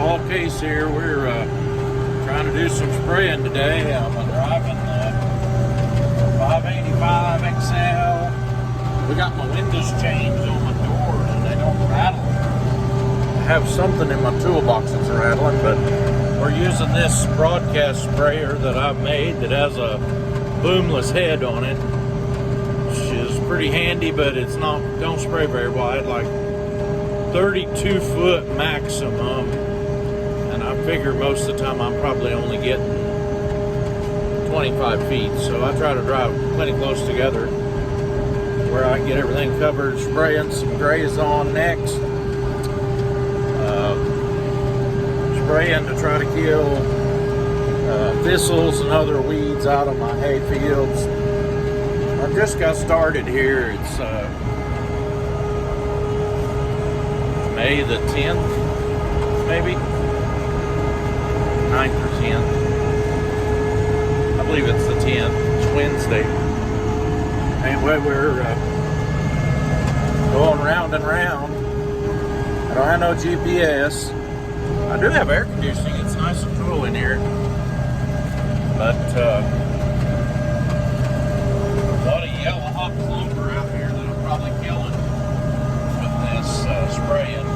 Paul Case here. We're trying to do some spraying today. I'm driving the 585 XL. We got my windows changed on my door and they don't rattle. I have something in my toolbox that's rattling, but we're using this broadcast sprayer that I've made that has a boomless head on it, which is pretty handy, but it's not, don't spray very wide, like 32 foot maximum, and I figure most of the time I'm probably only getting 25 feet, so I try to drive plenty close together where I can get everything covered. Spraying some grays on next, spraying to try to kill thistles and other weeds out of my hay fields. I just got started here. It's May the 10th, maybe 9th or 10th. I believe it's the 10th. It's Wednesday. Anyway, we're going round and round. I don't have no GPS. I do have air conditioning. It's nice and cool in here. But a lot of yellow hot clover out here that I'm probably killing with this spraying.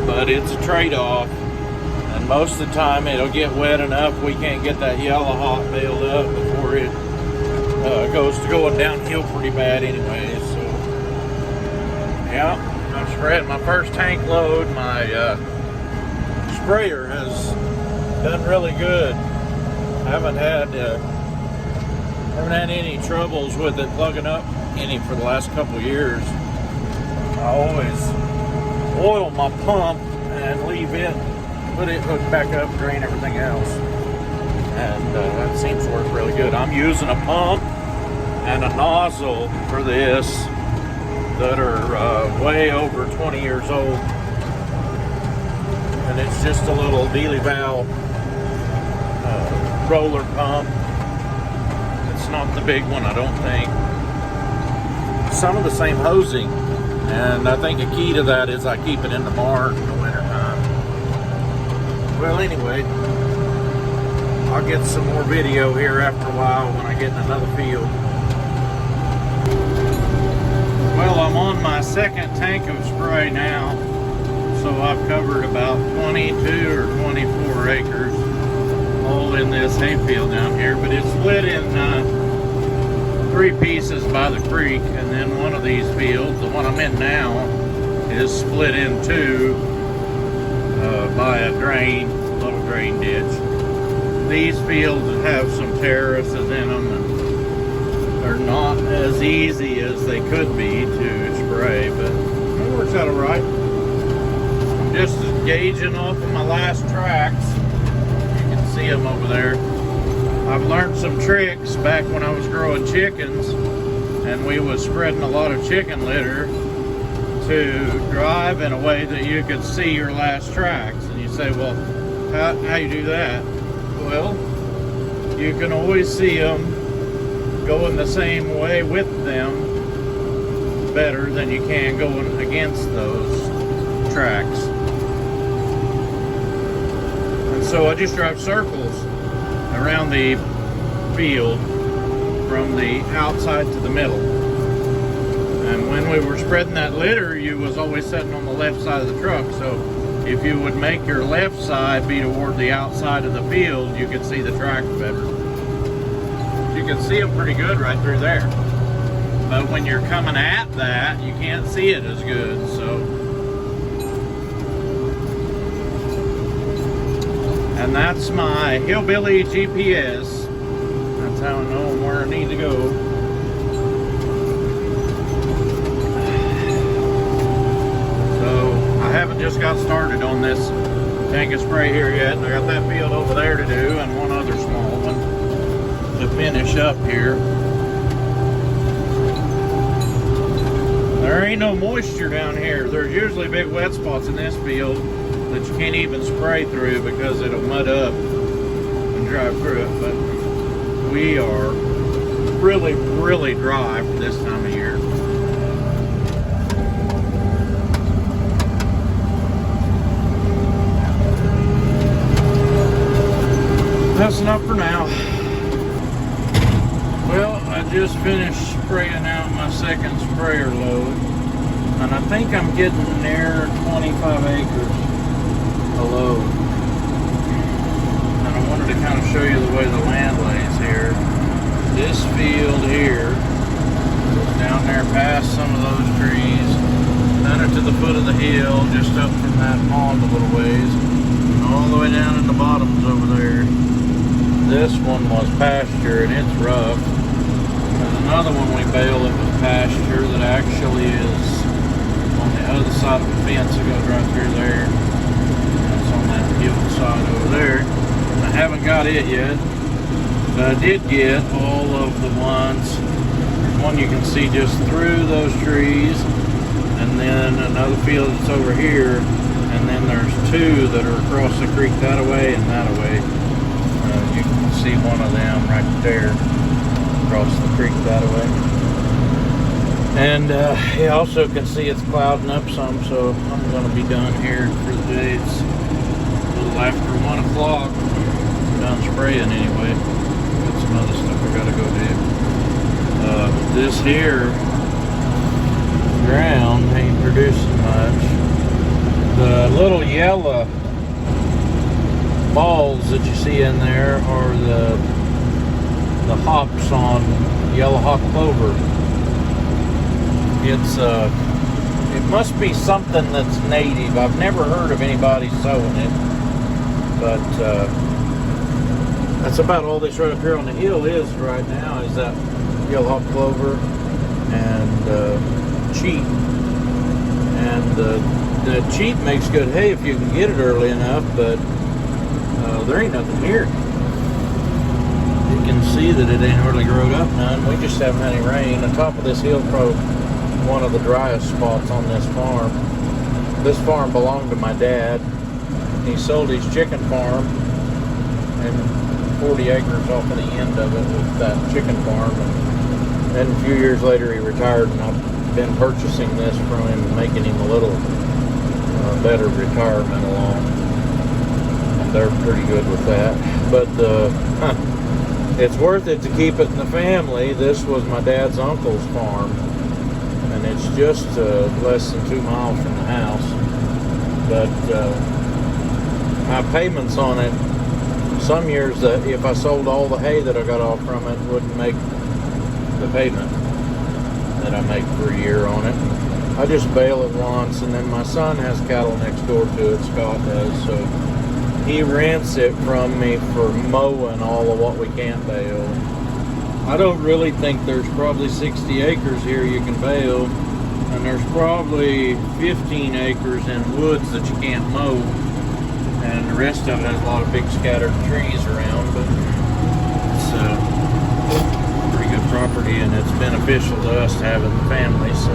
But it's a trade-off. And most of the time it'll get wet enough we can't get that yellow hot bailed up before it goes to going downhill pretty bad anyway. So, yeah, I'm spraying my first tank load. My sprayer has done really good. I haven't had any troubles with it plugging up any for the last couple years. I always oil my pump and leave it, put it hooked back up, drain everything else, and that seems to work really good. I'm using a pump and a nozzle for this that are way over 20 years old, and it's just a little Dealey valve roller pump. It's not the big one, I don't think. Some of the same hosing, and I think a key to that is I keep it in the barn in the winter time. Well, anyway, I'll get some more video here after a while when I get in another field. Well, I'm on my second tank of spray now, so I've covered about 22 or 24 acres, all in this hayfield down here, but it's split in 3 pieces by the creek, and then one of these fields, the one I'm in now, is split in 2 by a drain, little drain ditch. These fields have some terraces in them, and they're not as easy as they could be to spray, but it works out all right. I'm just gauging off of my last tracks. See them over there. I've learned some tricks back when I was growing chickens and we was spreading a lot of chicken litter to drive in a way that you could see your last tracks. And you say, well, how you do that? Well, you can always see them going the same way with them better than you can going against those tracks. So I just drive circles around the field from the outside to the middle. And when we were spreading that litter, you was always sitting on the left side of the truck. So if you would make your left side be toward the outside of the field, you could see the tracks better. You can see them pretty good right through there. But when you're coming at that, you can't see it as good. So. And that's my hillbilly GPS. That's how I know where I need to go. So I haven't just got started on this tank of spray here yet. I got that field over there to do and one other small one to finish up here. There ain't no moisture down here. There's usually big wet spots in this field that you can't even spray through because it'll mud up and drive through it. But we are really, really dry for this time of year. And I think I'm getting near 25 acres a load. And I wanted to kind of show you the way the land lays here. This field here goes down there past some of those trees, down to the foot of the hill, just up from that pond a little ways, and all the way down in the bottoms over there. This one was pasture, and it's rough. There's another one we baled that was pasture that actually is on the other side of the fence that goes right through there. It's on that hillside over there. I haven't got it yet, but I did get all of the ones. There's one you can see just through those trees, and then another field that's over here, and then there's two that are across the creek that way and that way. You can see one of them right there across the creek that way. And you also can see it's clouding up some, so I'm going to be done here for the day. It's a little after 1 o'clock. I'm done spraying anyway. Got some other stuff I got to go do. This here ground ain't producing much. The little yellow balls that you see in there are the hops on yellow hop clover. It must be something that's native. I've never heard of anybody sowing it, but that's about all this right up here on the hill is right now, is that yellow hop clover and cheap. And the cheap makes good hay if you can get it early enough, but there ain't nothing here. You can see that it ain't hardly growed up none. We just haven't had any rain. The top of this hill probably one of the driest spots on this farm. This farm belonged to my dad. He sold his chicken farm and 40 acres off of the end of it with that chicken farm. And then a few years later he retired, and I've been purchasing this from him, making him a little better retirement along. And they're pretty good with that. But it's worth it to keep it in the family. This was my dad's uncle's farm, and it's just less than 2 miles from the house. But my payments on it, some years that if I sold all the hay that I got off from it, wouldn't make the payment that I make for a year on it. I just bale it once, and then my son has cattle next door to it, Scott does, so he rents it from me for mowing all of what we can't bale. I don't really think there's probably 60 acres here you can bale, and there's probably 15 acres in woods that you can't mow, and the rest of it has a lot of big scattered trees around, but it's pretty good property, and it's beneficial to us to have it in the family. So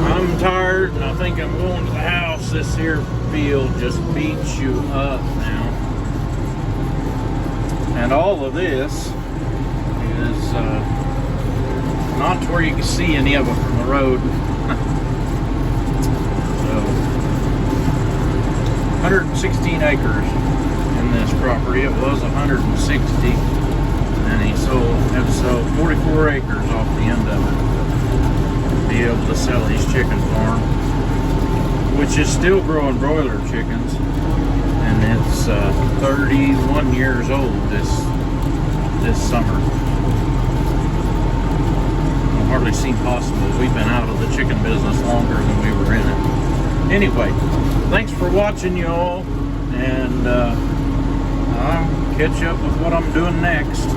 I'm tired, and I think I'm going to the house. This here field just beats you up now, and all of this is not to where you can see any of it from the road. So 116 acres in this property. It was 160, and he had to sell 44 acres off the end of it to be able to sell his chicken farm, which is still growing broiler chickens, and it's 31 years old this summer. It'll hardly seem possible. We've been out of the chicken business longer than we were in it. Anyway, thanks for watching, y'all, and I'll catch up with what I'm doing next.